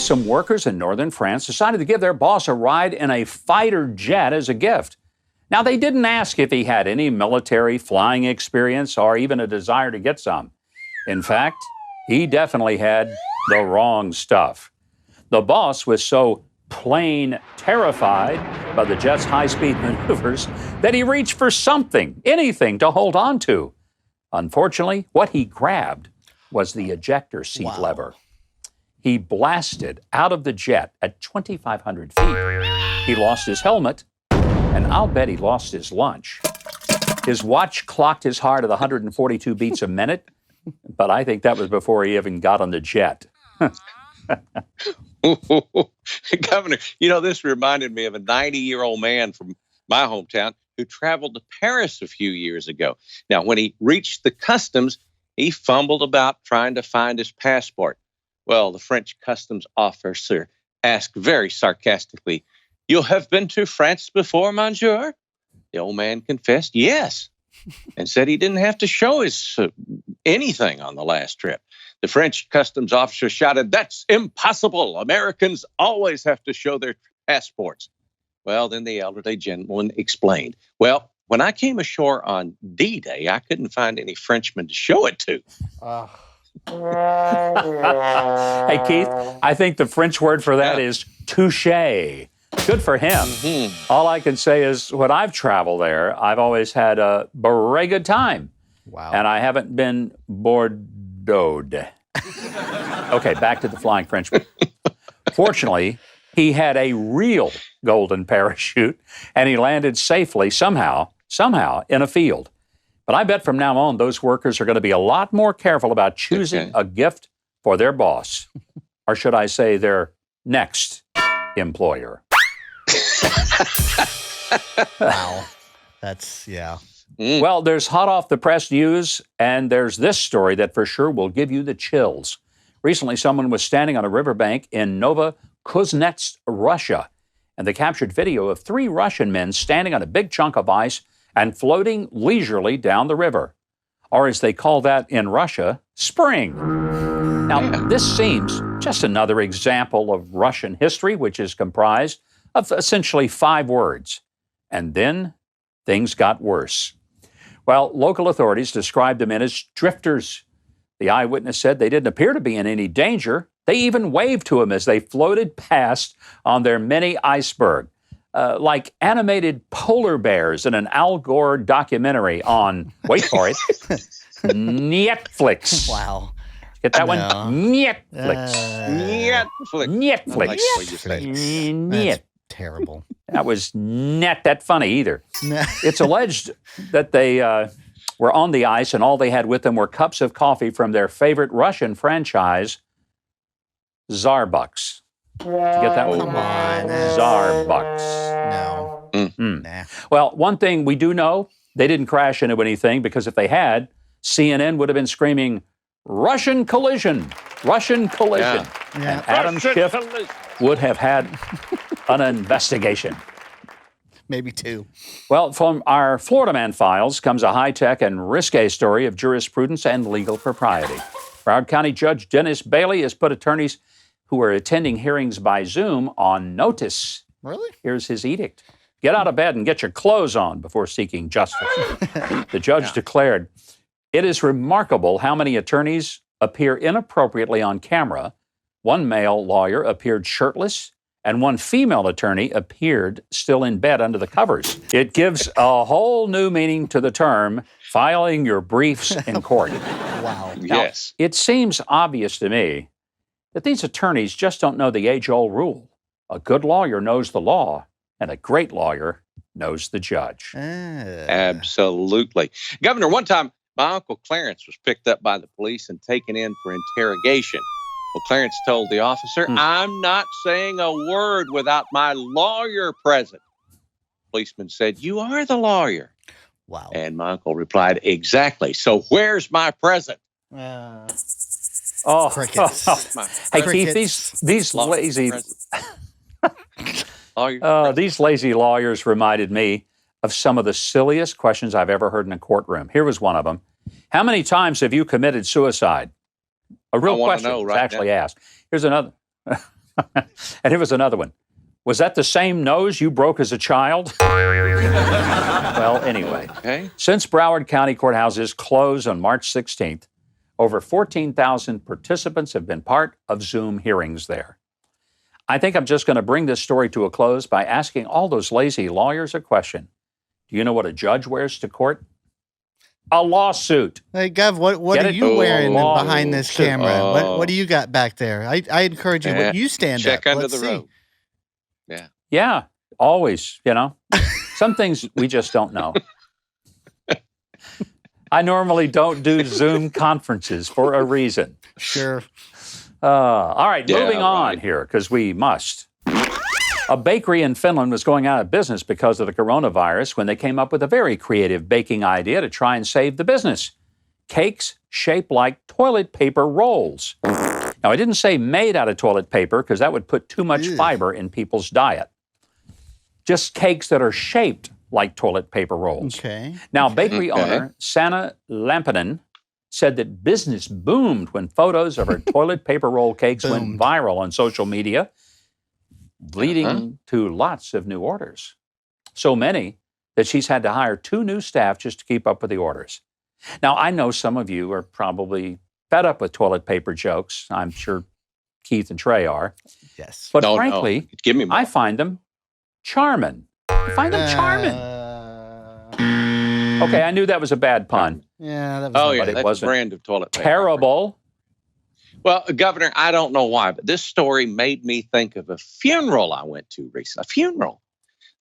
some workers in northern France decided to give their boss a ride in a fighter jet as a gift. Now, they didn't ask if he had any military flying experience or even a desire to get some. In fact, he definitely had the wrong stuff. The boss was so plain terrified by the jet's high-speed maneuvers that he reached for something, anything to hold on to. Unfortunately, what he grabbed was the ejector seat lever. He blasted out of the jet at 2,500 feet. He lost his helmet, and I'll bet he lost his lunch. His watch clocked his heart at 142 beats a minute, but I think that was before he even got on the jet. Governor, you know, this reminded me of a 90-year-old man from my hometown who traveled to Paris a few years ago. Now, when he reached the customs, he fumbled about trying to find his passport. Well, the French customs officer asked very sarcastically, "You have been to France before, monsieur?" The old man confessed yes, and said he didn't have to show his anything on the last trip. The French customs officer shouted, "That's impossible. Americans always have to show their passports." Well, then the elderly gentleman explained, "Well, when I came ashore on D-Day, I couldn't find any Frenchmen to show it to." Hey, Keith, I think the French word for that is touché. Good for him. Mm-hmm. All I can say is when I've traveled there, I've always had a very good time. Wow. And I haven't been Bordeaux'd. Okay, back to the Flying Frenchman. Fortunately, he had a real golden parachute, and he landed safely somehow, in a field. But I bet from now on, those workers are going to be a lot more careful about choosing a gift for their boss. Or should I say their next employer. Wow. That's, yeah. Well, there's hot off the press news, and there's this story that for sure will give you the chills. Recently, someone was standing on a riverbank in Novokuznetsk, Russia, and they captured video of 3 Russian men standing on a big chunk of ice and floating leisurely down the river, or as they call that in Russia, spring. Now, this seems just another example of Russian history, which is comprised of essentially 5 words. And then things got worse. Well, local authorities described the men as drifters. The eyewitness said they didn't appear to be in any danger. They even waved to him as they floated past on their mini iceberg, like animated polar bears in an Al Gore documentary on, wait for it, Netflix. Wow. Get that one? Netflix. Netflix. Netflix. I like the way you say it. That's terrible. That was not that funny either. It's alleged that they were on the ice and all they had with them were cups of coffee from their favorite Russian franchise, Zarbucks. Did you get that one? Come on. Zarbucks. No. Nah. Well, one thing we do know, they didn't crash into anything because if they had, CNN would have been screaming, Russian collision, Russian collision. Yeah. And Adam Schiff would have had an investigation. Maybe 2. Well, from our Florida Man files comes a high-tech and risque story of jurisprudence and legal propriety. Broward County Judge Dennis Bailey has put attorneys who are attending hearings by Zoom on notice. Really? Here's his edict. Get out of bed and get your clothes on before seeking justice. The judge declared, "It is remarkable how many attorneys appear inappropriately on camera. One male lawyer appeared shirtless, and one female attorney appeared still in bed under the covers. It gives a whole new meaning to the term filing your briefs in court." Wow. Now, Yes. it seems obvious to me that these attorneys just don't know the age-old rule. A good lawyer knows the law, and a great lawyer knows the judge. Absolutely. Governor, one time, my Uncle Clarence was picked up by the police and taken in for interrogation. Well, Clarence told the officer, "I'm not saying a word without my lawyer present." The policeman said, "You are the lawyer." Wow. And my uncle replied, "Exactly. So where's my present?" Crickets. Hey, Keith, these lazy these lazy lawyers reminded me of some of the silliest questions I've ever heard in a courtroom. Here was one of them. How many times have you committed suicide? A real question was actually asked. Here's another. And here was another one. Was that the same nose you broke as a child? Well, anyway, Okay. since Broward County courthouses close on March 16th, over 14,000 participants have been part of Zoom hearings there. I think I'm just going to bring this story to a close by asking all those lazy lawyers a question. Do you know what a judge wears to court? A lawsuit. Hey, Gov, what Get are it? you wearing Oh, behind this camera? What do you got back there? I encourage you. Yeah. You stand Check up. under Let's the see. robe. Yeah. Yeah, always, you know. Some things we just don't know. I normally don't do Zoom conferences for a reason. Sure. All right, Yeah, moving on right. here, because we must. A bakery in Finland was going out of business because of the coronavirus when they came up with a very creative baking idea to try and save the business. Cakes shaped like toilet paper rolls. Now, I didn't say made out of toilet paper because that would put too much Ew. fiber in people's diet. Just cakes that are shaped like toilet paper rolls. Okay. Now, bakery Okay. owner Sanna Lampinen said that business boomed when photos of her toilet paper roll cakes went Boomed. viral on social media, leading to lots of new orders. So many that she's had to hire 2 new staff just to keep up with the orders. Now, I know some of you are probably fed up with toilet paper jokes. I'm sure Keith and Trey are. Yes. But No, frankly, no. Give me more. I find them charming. I find them charming. Okay, I knew that was a bad pun. Yeah, that was Oh, not- yeah. but it That's wasn't a brand of toilet paper. Terrible. Well, Governor, I don't know why, but this story made me think of a funeral I went to recently. A funeral.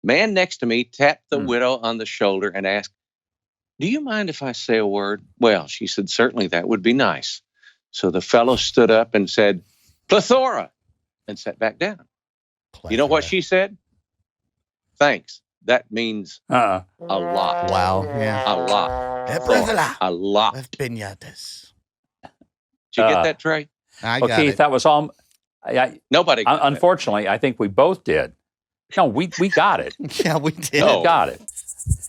Man next to me tapped the widow on the shoulder and asked, "Do you mind if I say a word?" Well, she said, "Certainly, that would be nice." So the fellow stood up and said, "Plethora," and sat back down. You know what she said? "Thanks. That means Uh, a lot." Wow. Yeah. A lot. Plethora A lot. of piñatas. Did you get that, Trey? I well, got Keith, it. that was all. Nobody got that. Unfortunately, I think we both did. No, we got it. Yeah, we did. No. We got it.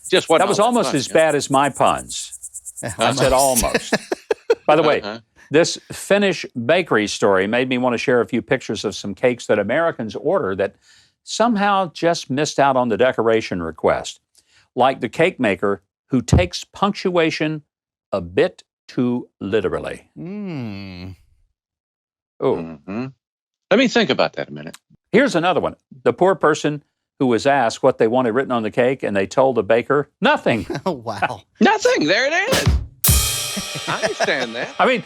Just what That was almost as bad as my puns. I said almost. By the way, this Finnish bakery story made me want to share a few pictures of some cakes that Americans order that somehow just missed out on the decoration request. Like the cake maker who takes punctuation a bit too literally. Mm. Oh, Mm-hmm. Let me think about that a minute. here's another one. The poor person who was asked what they wanted written on the cake, and they told the baker, nothing. Oh, wow. Nothing. There it is. I understand that. I mean,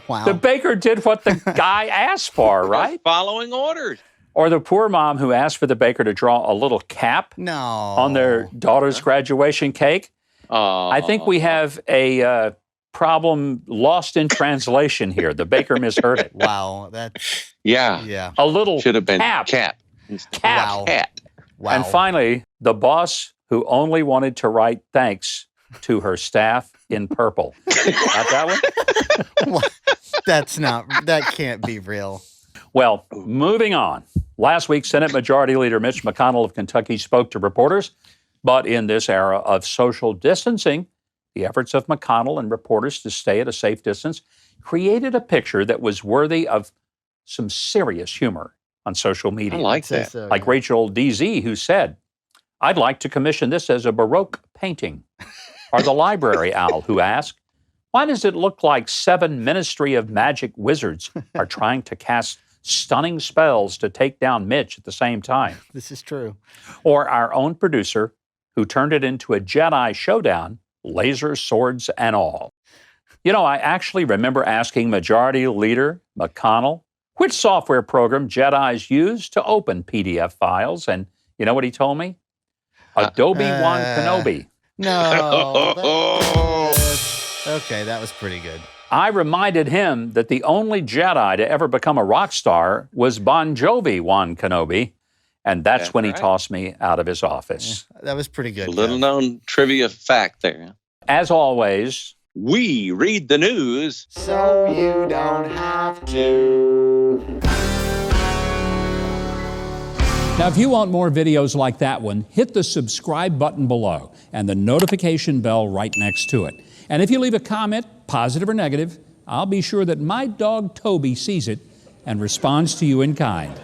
Wow. the baker did what the guy asked for, right? Following orders. Or the poor mom who asked for the baker to draw a little cap No. on their daughter's graduation cake. I think we have a problem lost in translation here. The baker misheard it. Wow. That's, Yeah. yeah. A little Should have been cap. cat. Cap. Wow. Cat. Wow. And finally, the boss who only wanted to write thanks to her staff in purple. Got that one? that can't be real. Well, moving on. Last week, Senate Majority Leader Mitch McConnell of Kentucky spoke to reporters. But in this era of social distancing, the efforts of McConnell and reporters to stay at a safe distance created a picture that was worthy of some serious humor on social media. I like that. Like Rachel DZ, who said, "I'd like to commission this as a Baroque painting." Or the library owl, who asked, "Why does it look like 7 Ministry of Magic wizards are trying to cast stunning spells to take down Mitch at the same time?" This is true. Or our own producer, who turned it into a Jedi showdown, laser swords and all. You know, I actually remember asking Majority Leader McConnell which software program Jedis use to open PDF files, and you know what he told me? Adobe Wan Kenobi. No. Okay, that was pretty good. I reminded him that the only Jedi to ever become a rock star was Bon Jovi Wan Kenobi, and that's when he tossed me out of his office. That was pretty good. Little known trivia fact there. As always, we read the news so you don't have to. Now, if you want more videos like that one, hit the subscribe button below and the notification bell right next to it. And if you leave a comment, positive or negative, I'll be sure that my dog Toby sees it and responds to you in kind.